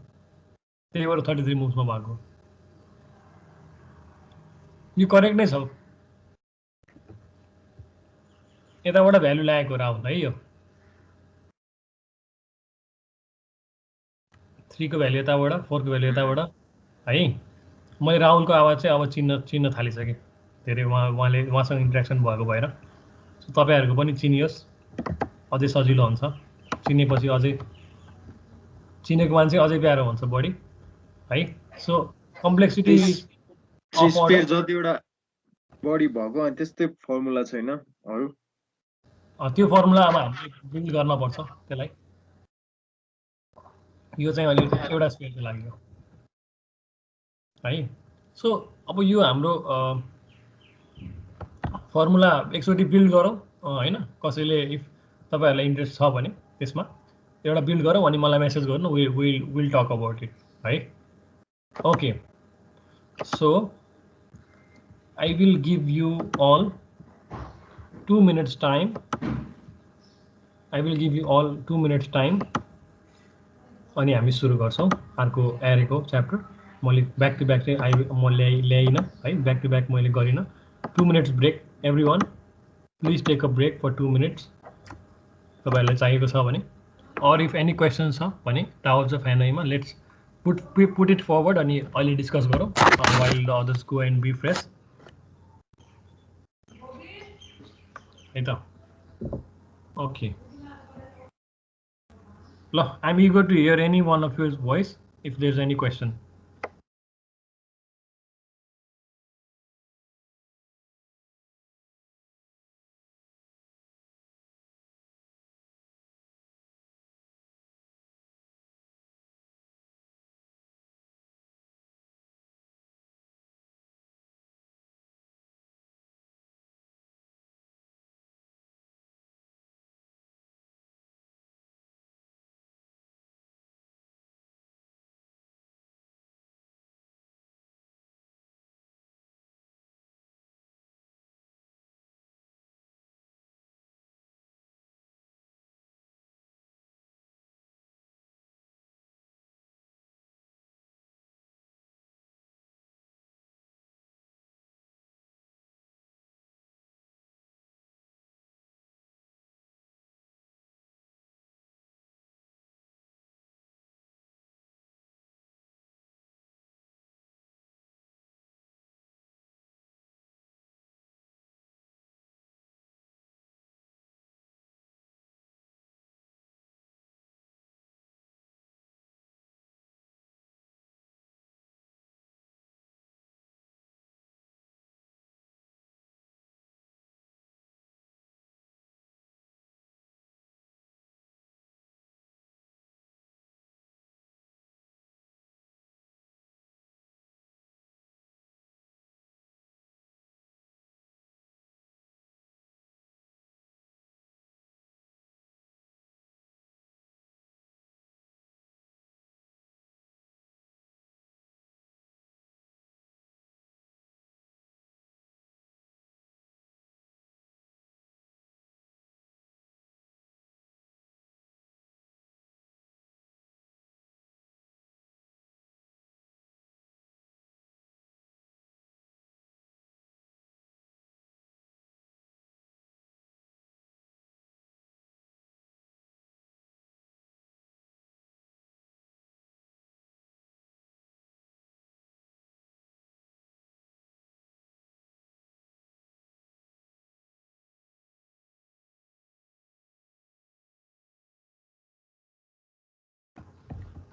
Speaker 1: त्यही भएर 33 मुभ्समा भएको यो करेक्ट नै छ यताबाट भ्यालु ल्याएको राहुल है यो 3 को भ्यालु यताबाट 4 को भ्यालु यताबाट है मैले राहुलको आवाज चाहिँ अब चिन्न थालिसकेँ धेरै उहाँसँग इन्ट्रेक्सन भएको भएर सो तपाईहरुको पनि चिनियोस् अझै सजिलो हुन्छ चिनेपछि अझै चिनेको मान्छे अझै प्यारो हुन्छ बढी है सो कम्प्लेक्सिटी
Speaker 4: स्पेयर जतिवटा बढी भएको अनि त्यस्तै फर्मुला छैन अरु
Speaker 1: त्यो फर्मुला अब हामीले बिल्ड गर्न पर्छ त्यसलाई यो चाहिँ अलि एउटा स्पेयरको लागि हो है सो अब यो हाम्रो फर्मुला एकचोटि बिल्ड गरौँ हैन कसैले इफ तपाईहरुलाई इन्ट्रेस्ट छ भने त्यसमा एउटा बिल्ड गरौँ अनि मलाई मेसेज गर्नु विल टक अबाउट इट है okay so I will give you all 2 minutes time. I will give you all 2 minutes time. अनि हामी सुरु गर्छौं अर्को एरेको च्याप्टर मैले ब्याक टु ब्याक चाहिँ म ल्याइन है ब्याक टु ब्याक मैले गरिन 2 minutes break everyone please take a break for 2 minutes तपाईहरुलाई चाहिएको छ भने or if any questions छ भने टावर्स अफ एनआईमा लेट्स put it forward अनि अहिले डिस्कस गरौँ while the others go and be fresh Okay. Look, I'm eager to hear any one of your voice if there's any question.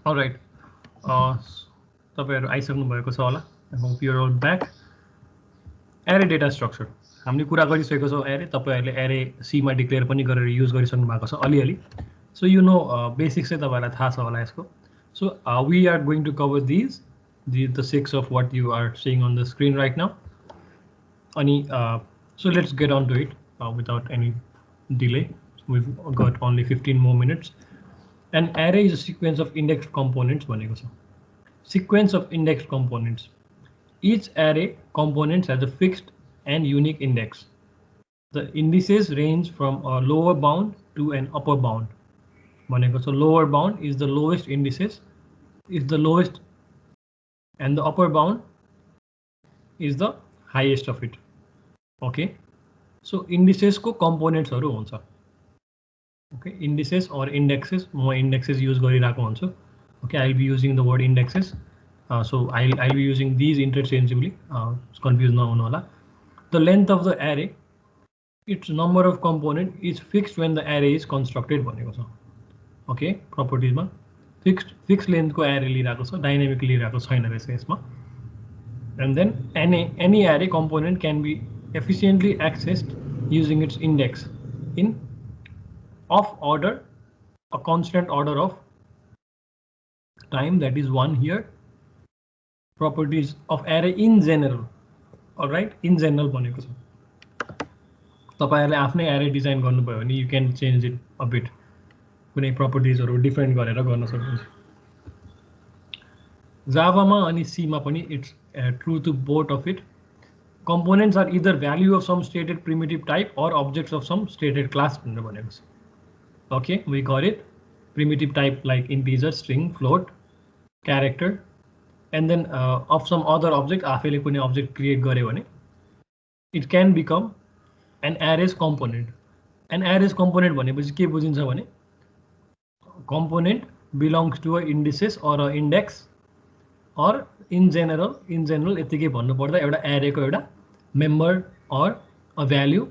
Speaker 1: Alright, तपाईहरु आइसक्नु भएको छ होला। I hope you are all back. Array data structure हामीले कुरा गरिसकेको छौं। एरे तपाईहरुले एरे सी मा डिक्लेयर पनि गरेर युज गरिसक्नु भएको छ अलिअलि। सो यु नो बेसिक्स चाहिँ तपाईहरुलाई थाहा छ होला यसको। So we are going to cover these the six of what you are seeing on the screen right now. Ani so let's get on to it without any delay. We've got only 15 more minutes. An array is a sequence of indexed components bhaneko cha. Sequence of indexed components. Each array component has a fixed and unique index. The indices range from a lower bound to an upper bound. Bhaneko cha lower bound is the lowest indices, is the lowest, and the upper bound is the highest of it. Okay, so indices ko components haru huncha. Okay, indices or indexes, mo indexes use garirako hunchu. Okay, I'll be using the word indexes. So I'll be using these interchangeably. Confused nahunu hola. The length of the array, its number of component is fixed when the array is constructed bhaneko cha. Okay, properties ma fixed length ko array lirako cha, dynamic lirako chaina रहेछ यसमा. And then any array component can be efficiently accessed using its index in of order, a constant order of time, that is 1 here. Properties of array in general. All right, in general bhaneko cha. तपाईहरुले आफ्नै array design गर्नुभयो भने you can change it a bit. कुनै propertiesहरु different गरेर गर्न सक्नुहुन्छ। Java मा अनि C मा पनि it's true to both of it. Components are either value of some stated primitive type or objects of some stated class भनेर भनेको छ। Okay, we got it. Primitive type like integer, string, float, character, and then of some other object आफैले कुनै object create गर्यो भने it can become an arrays component. An arrays component भनेपछि के बुझिन्छ भने component belongs to a indices or a index, or in general यतिकै भन्नु पर्दा एउटा array को एउटा member or a value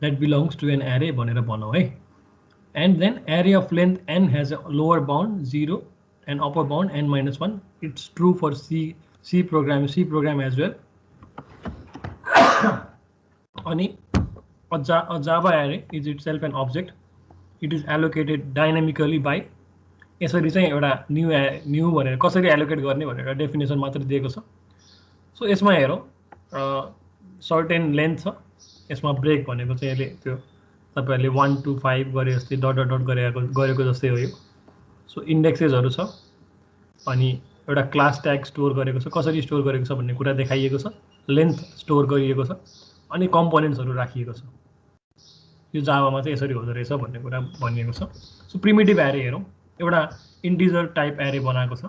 Speaker 1: that belongs to an array भनेर भनौं है। And then array of length n has a lower bound 0 and upper bound n minus 1. It's true for C program as well. Ani a Java array is itself an object. It is allocated dynamically by, यसरी चाहिँ एउटा new भनेर कसरी allocate गर्ने भनेर definition मात्र दिएको छ। सो यसमा हेरौं सर्टेन लेन्थ छ, यसमा ब्रेक भनेको चाहिँ यसले त्यो तपाईहरुले 1 2 5 गरे जस्तै डट डट डट गरेको जस्तै हो यो। सो इन्डेक्सेसहरु छ अनि एउटा क्लास ट्याग स्टोर गरेको छ, कसरी स्टोर गरेको छ भन्ने कुरा देखाइएको छ, लेन्थ स्टोर गरिएको छ अनि कम्पोनेन्ट्सहरु राखिएको छ। यो जावामा चाहिँ यसरी हुँदो रहेछ भन्ने कुरा भनिएको छ। सो प्रिमिटिभ एरे हेरौं, एउटा इन्टिजर टाइप एरे बनाएको छ,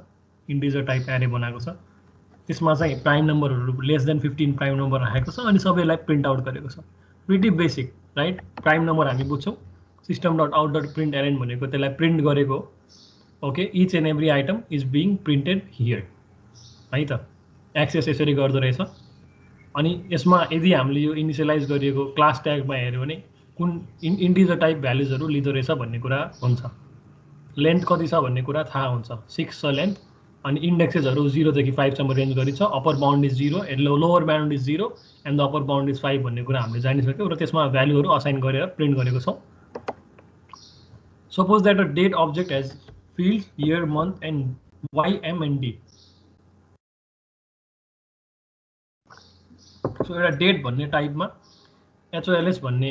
Speaker 1: त्यसमा चाहिँ प्राइम नम्बरहरु लेस देन 15 प्राइम नम्बर राखेको छ अनि सबैलाई प्रिन्ट आउट गरेको छ। Pretty basic right. Prime number हामी बुझ्छौं, system.out.println भनेको त्यसलाई प्रिन्ट गरेको। Okay, each and every item is being printed here है त। एक्सेस यसरी गर्दो रहेछ। अनि यसमा यदि हामीले यो इनिशियलाइज गरिएको क्लास ट्यागमा हेर्यो भने कुन इन्टिजर टाइप भ्यालुजहरु लिँदो रहेछ भन्ने कुरा हुन्छ। लेन्थ कति छ भन्ने कुरा थाहा हुन्छ, 6 छ लेन्थ अनि इन्डेक्सेसहरु 0 देखि 5 सम्म रेन्ज गरि छ। Upper bound is 0 and lower bound is 0 and the upper bound is 5 भन्ने कुरा हामीले जानिसक्यौं र त्यसमा भ्यालुहरु असाइन गरेर प्रिन्ट गरेको छौं। Suppose that a date object has fields year, month and y, m and d. So एउटा डेट भन्ने टाइपमा HOLS भन्ने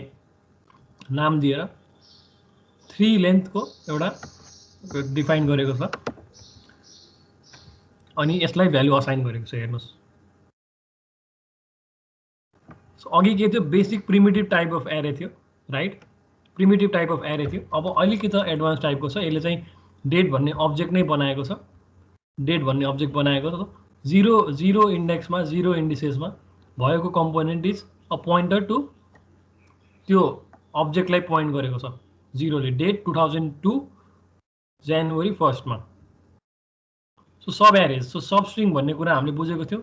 Speaker 1: नाम दिएर 3 लेन्थ को एउटा डिफाइन गरेको छ अनि यसलाई भ्यालु असाइन गरेको छ। हेर्नुस्, सो अघि के थियो, बेसिक प्रिमिटिभ टाइप अफ एरे थियो राइट, प्रिमिटिभ टाइप अफ एरे थियो। अब अलिकति एडभान्स टाइपको छ, यसले चाहिँ डेट भन्ने अब्जेक्ट नै बनाएको छ। डेट भन्ने अब्जेक्ट बनाएको छ, 0 इन्डेक्समा 0 इन्डिसेसमा भएको component is a pointer to त्यो अब्जेक्टलाई पोइन्ट गरेको छ 0 ले। डेट 2002 जनवरी 1 मा। So subarrays, so substring भन्ने कुरा हामीले बुझेको थियौ।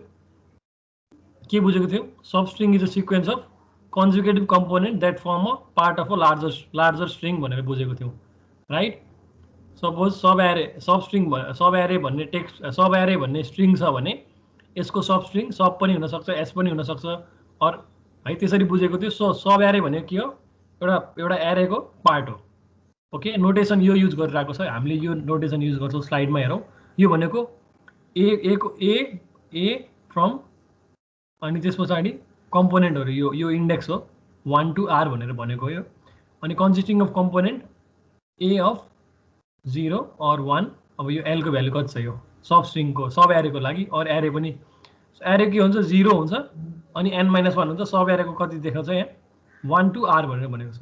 Speaker 1: के बुझेको थियौ? Substring is a sequence of conjugative component that form a part of a larger string भनेर बुझेको थियौ राइट। सपोज सब एरे भन्ने टेक्स्ट सब एरे भन्ने स्ट्रिङ छ भने यसको सब स्ट्रिङ सब पनि हुन सक्छ, एस पनि हुन सक्छ। अर है त्यसरी बुझेको थियो। सो सब एरे भनेको के हो? एउटा एरेको पार्ट हो। ओके, नोटेसन यो युज गरिरहेको छ हामीले, यो नोटेसन युज गर्छौँ स्लाइडमा हेरौँ। यो भनेको ए फ्रम अनि त्यस पछाडि कम्पोनेन्टहरू यो इन्डेक्स हो 1 to r भनेर भनेको यो। अनि consisting of component A of 0 or 1। अब यो एलको भ्यालु कति छ? यो सब स्ट्रिङको सब एरेको लागि। और एरे पनि एरे के हुन्छ? 0 हुन्छ अनि n-1 हुन्छ। सब एरेको कति देखाउँछ यहाँ? 1 to r भनेर भनेको छ।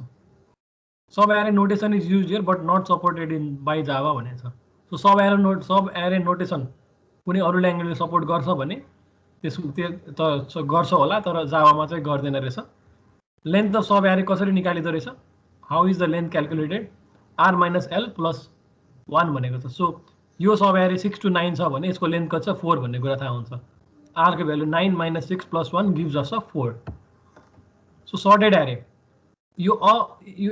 Speaker 1: Sub array notation is use here but not supported in by Java भनेको छ। सो सब एरे नोटेसन कुनै अरू ल्याङ्ग्वेजले सपोर्ट गर्छ भने त्यो गर्छ होला, तर जावामा चाहिँ गर्दैन रहेछ। लेन्थ अफ सब एरे कसरी निकालिँदो रहेछ? How is the length calculated? r minus l plus 1 भनेको छ। सो यो सब एरे 6 to 9 छ भने यसको लेन्थ कति छ? 4 भन्ने कुरा थाहा हुन्छ। r को भ्यालु 9 minus 6 plus 1 गिभ्स अस 4। सो सर्टेड एरे यो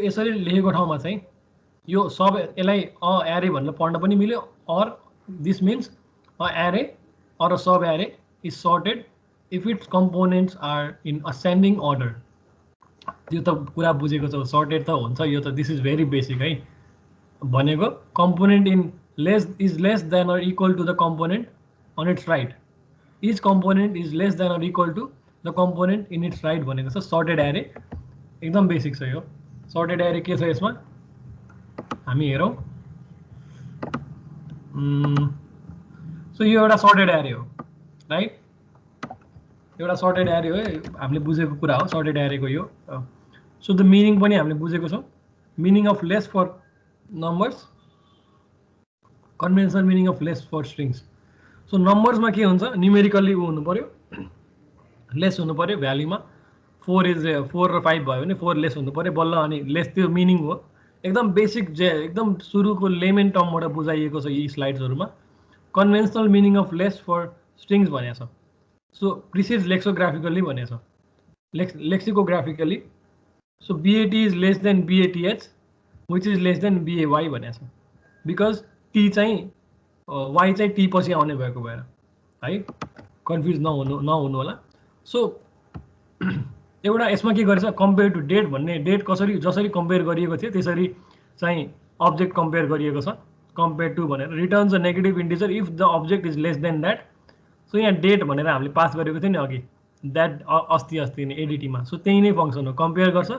Speaker 1: यसरी लेखेको ठाउँमा चाहिँ यो सब यसलाई एरे भनेर पढ्न पनि मिल्यो। और दिस मिन्स अ एरे और a subarray is sorted if its components are in ascending order. त्यो त कुरा बुझेको छ, सर्टेड त हुन्छ यो त। दिस इज भेरी बेसिक है। भनेको component in is less than or equal to the component on its right. Each component is less than or equal to the component in its right भनेको छ sorted एरे। एकदम basic छ यो sorted एरे। के छ यसमा हामी हेरौँ। सो यो एउटा सर्टेड एरे हो राइट, एउटा सर्टेड एरे हो, हामीले बुझेको कुरा हो सर्टेड एरेको यो। सो द मिनिङ पनि हामीले बुझेको छौँ। Meaning of less for numbers, conventional meaning of less for strings. So नम्बर्समा के हुन्छ? न्युमेरिकल्ली हुनु पर्यो, लेस हुनु पर्यो भ्याल्युमा। 4 र 5 भयो भने 4 लेस हुनु पर्यो बल्ल, अनि लेस त्यो मिनिङ हो। एकदम बेसिक एकदम सुरुको लेमेन टर्मबाट बुझाइएको छ यी स्लाइड्सहरूमा। Conventional meaning of less for strings भनेको छ। सो प्रिसिज लेक्सोग्राफिकल्ली भनेको छ, lexicographically. So BAT is less than BATH which is less than BAY भनेको छ। बिकज टी चाहिँ वाइ चाहिँ टी पछि आउने भएको भएर है, कन्फ्युज नहुनु होला। सो एउटा यसमा के गरेछ? कम्पेयर टु डेट भन्ने, डेट कसरी जसरी कम्पेयर गरिएको थियो त्यसरी चाहिँ अब्जेक्ट कम्पेयर गरिएको छ। कम्पेयर टु भनेर returns a negative integer if the object is less then that. So यहाँ डेट भनेर हामीले पास गरेको थियो नि अघि, द्याट अस्ति नै एडिटीमा। सो त्यही नै फङ्सन हो, कम्पेयर गर्छ।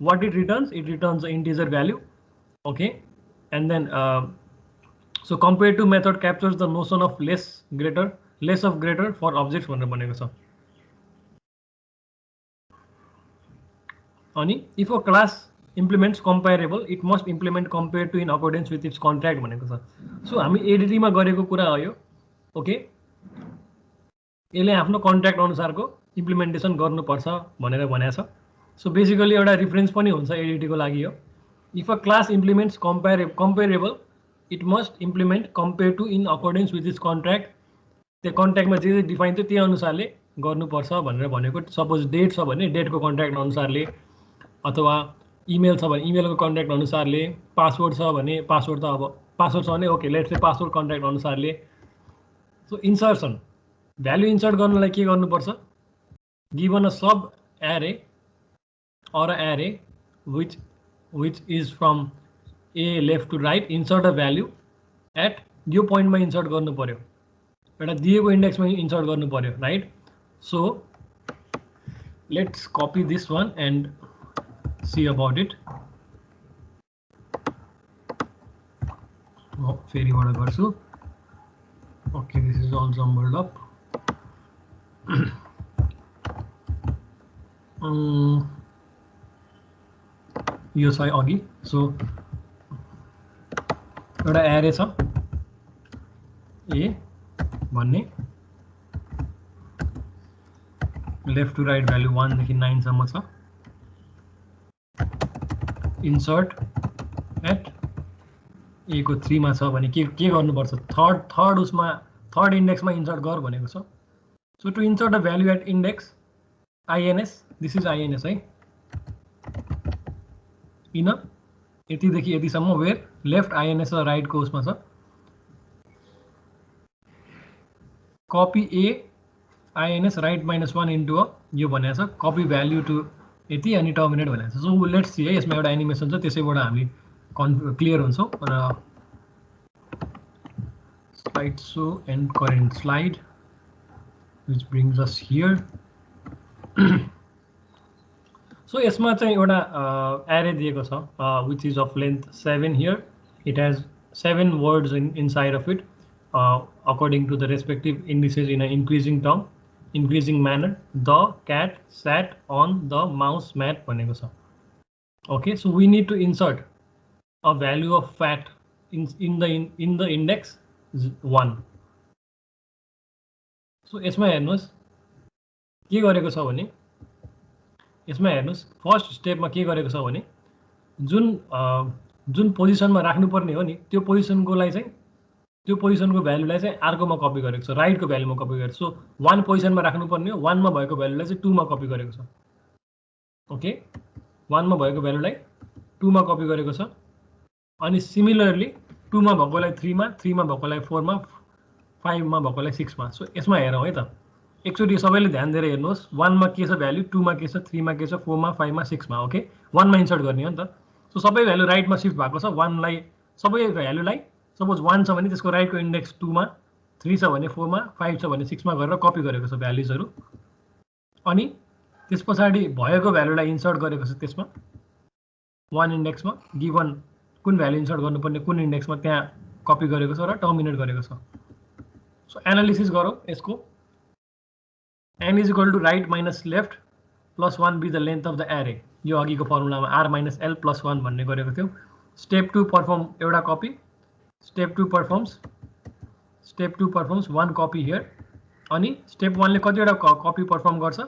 Speaker 1: What it returns a integer value. Okay, and then so compare to method captures the notion of less of greater for objects भनेर भनेको छ। अनि if a class implements comparable it must implement compare to in accordance with its contract भनेको छ। So हामी एडिटीमा गरेको कुरा हो यो। ओके, यसले आफ्नो कन्ट्र्याक्ट अनुसारको इम्प्लिमेन्टेसन गर्नुपर्छ भनेर भनेको छ। सो बेसिकली एउटा रिफरेन्स पनि हुन्छ एडिटीको लागि हो। If a class implements comparable it must implement compare to in accordance with its contract. त्यो कन्ट्र्याक्टमा जे डिफाइन थियो त्यही अनुसारले गर्नुपर्छ भनेर भनेको। सपोज डेट छ भने डेटको कन्ट्र्याक्ट अनुसारले, अथवा इमेल छ भने इमेलको कन्ट्र्याक्ट अनुसारले, पासवर्ड छ भने पासवर्ड त अब पासवर्ड छ भने okay let's say password contract अनुसारले। सो इन्सर्सन भ्यालु इन्सर्ट गर्नलाई के गर्नुपर्छ? गिभन अ सब एरे or a array which is from a left to right, insert a value at यो पोइन्टमा इन्सर्ट गर्नु पर्यो, एउटा दिएको इन्डेक्समा इन्सर्ट गर्नु पर्यो right. So let's copy this one and see about it. म फेरिबाट गर्छु। Okay, this is all jumbled up. यो छ अघि। सो एउटा एरे छ ए भन्ने, लेफ्ट टु राइट भ्यालु 1 देखि 9 सम्म छ। इन्सर्ट एट ए को 3 मा छ भने के गर्नुपर्छ? थर्ड इन्डेक्समा इन्सर्ट गर भनेको छ। So to insert a value at index INS, this is INS है, इन अ यतिदेखि यतिसम्म वेयर लेफ्ट आइएनएस र राइटको उसमा छ copy a INS right -1 into यो भनेको छ कपी भ्याल्यु टु यति अनि टर्मिनेट भनेको छ। सो लेट्स सी है यसमा एउटा एनिमेसन छ त्यसैबाट हामी क्लियर हुन्छौँ र slide so and current slide which brings us here. So यसमा चाहिँ एउटा array दिएको छ which is of length 7 here. It has 7 words inside of it according to the respective indices in an increasing manner. The cat sat on the mouse mat भनेको छ. Okay, so we need to insert a value of fat in the index 1. So यसमा हेर्नुहोस् के गरेको छ भने यसमा हेर्नुहोस् फर्स्ट स्टेपमा के गरेको छ भने जुन पोजिसनमा राख्नुपर्ने हो नि त्यो पोजिसनकोलाई चाहिँ त्यो पोजिसनको भ्यालुलाई चाहिँ अर्कोमा कपी गरेको छ राइटको भ्यालुमा कपी गरेको छ। सो 1 पोजिसनमा राख्नुपर्ने हो 1 मा भएको भ्यालुलाई चाहिँ 2 मा कपी गरेको छ। ओके 1 मा भएको भ्यालुलाई 2 मा कपी गरेको छ अनि सिमिलरली 2 मा भएकोलाई 3 मा 3 मा भएकोलाई 4 मा 5 मा भएकोलाई 6 मा। सो यसमा हेरौँ है त एकचोटि सबैले ध्यान दिएर हेर्नुहोस् 1 मा के छ भ्यालु 2 मा के छ 3 मा के छ 4 मा 5 मा 6 मा। ओके 1 मा इन्सर्ट गर्ने हो नि त। सो सबै भ्यालु राइटमा सिफ्ट भएको छ 1 लाई सबै भ्यालुलाई सपोज 1 छ भने त्यसको राइटको इन्डेक्स 2 मा 3 छ भने 4 मा 5 छ भने 6 मा गरेर कपी गरेको छ भ्यालुजहरू अनि त्यस पछाडि भएको भ्यालुलाई इन्सर्ट गरेको छ त्यसमा 1 इन्डेक्समा गिभन कुन भ्यालु इन्सर्ट गर्नुपर्ने कुन इन्डेक्समा त्यहाँ कपी गरेको छ र टर्मिनेट गरेको छ। सो एनालिसिस गरौँ यसको n is equal to right minus left plus 1 be the length of the array यो अघिको फर्मुलामा r minus l plus 1 भन्ने गरेको थियौ। स्टेप 2 परफर्म एउटा copy step 2 performs 1 copy here अनि स्टेप 1 ले कतिवटा कपी परफर्म गर्छ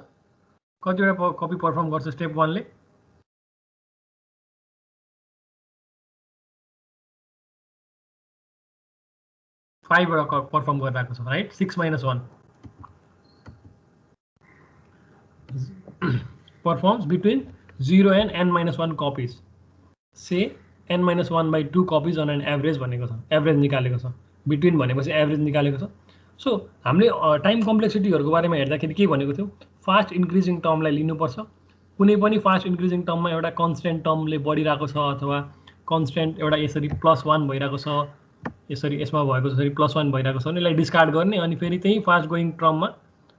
Speaker 1: कतिवटा कपी परफर्म गर्छ स्टेप 1 ले 5 वटा परफर्म गरिरहेको छ right 6 - 1 performs between 0 and n-1 copies. Say n-1/2 copies on an average भनेको छ एभरेज निकालेको छ बिट्विन भनेपछि एभरेज निकालेको छ। सो हामीले टाइम कम्प्लेक्सिटीहरुको बारेमा हेर्दाखेरि के भनेको थियो फास्ट इन्क्रिजिङ टर्मलाई लिनुपर्छ कुनै पनि फास्ट इन्क्रिजिङ टर्ममा एउटा कन्स्टेन्ट टर्मले बढिरहेको छ अथवा कन्स्टेन्ट एउटा यसरी +1 भइरहेको छ यसरी यसमा भएको जसरी +1 भइरहेको छ भने यसलाई डिस्कार्ड गर्ने अनि फेरि त्यही फास्ट गोइङ टर्ममा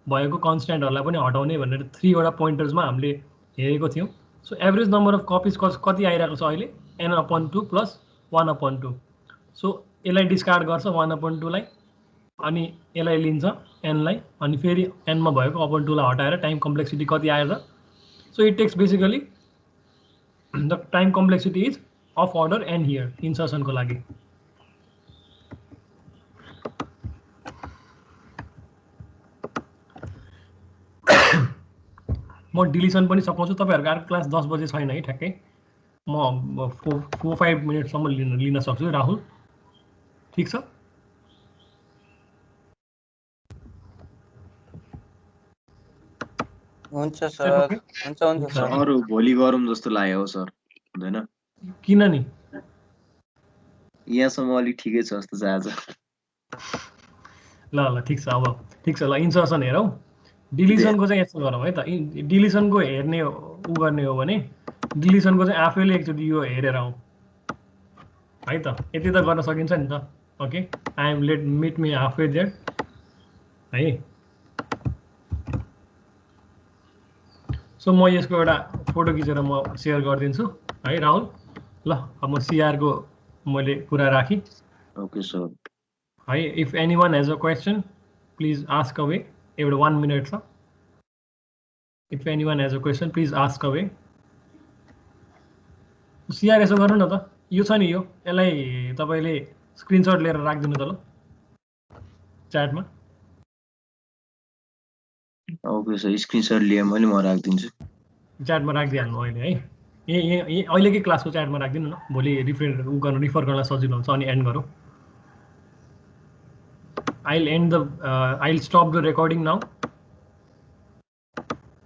Speaker 1: भएको कन्स्टेन्टहरुलाई पनि हटाउने भनेर 3 वटा पोइन्टर्समा हामीले हेरेको थियौं। So average number of copies कति आइरहेको छ अहिले n/2 + 1/2। सो यसलाई डिस्कार्ड गर्छ 1/2 लाई अनि यसलाई लिन्छ n लाई अनि फेरि n मा भएको /2 लाई हटाएर टाइम कम्प्लेक्सिटी कति आयो त so it takes basically the time complexity is of order n here इन्सर्सनको लागि। म डिलिसन पनि सघाउँछु तपाईहरुको अर्को क्लास 10 बजे छैन है ठ्याक्कै म 4-5 मिनेटसम्म लिन सक्छु राहुल ठीक छ।
Speaker 3: हुन्छ सर हुन्छ सर
Speaker 4: अरु भोलि गरौँ जस्तो लाग्यो हो सर हुँदैन
Speaker 1: किन नि
Speaker 4: यहाँसम्म अलि ठिकै छ जस्तो छ आज
Speaker 1: ल ठीक छ अब ठीक छ ल इन्सर्सन हेरौँ डिलिसनको चाहिँ यस्तो गरौँ है त डिलिसनको हेर्ने उ गर्ने हो भने डिलिसनको चाहिँ आफैले एकचोटि यो हेरेर आउँ है त यति त गर्न सकिन्छ नि त। Okay I am let meet me halfway there है। सो म यसको एउटा फोटो खिचेर म सेयर गरिदिन्छु है राहुल ल अब म सीआर को मैले कुरा राखी।
Speaker 4: ओके सर
Speaker 1: है if anyone has a question please ask away एउटा 1 मिनट छ if anyone has a question please ask away. CR यसो गर्नु न त यो छ नि यो यसलाई तपाईले स्क्रिनशट लिएर राखिदिनु त ल च्याटमा।
Speaker 4: ओके सर स्क्रिनशट लिए मैले म राखिदिन्छु
Speaker 1: च्याटमा राखिदिहाल्नु अहिले है यही अहिलेकै क्लासको च्याटमा राखिदिनु न भोलि रिफर गर्न सजिलो हुन्छ अनि एन्ड गरौँ। I'll stop the recording now.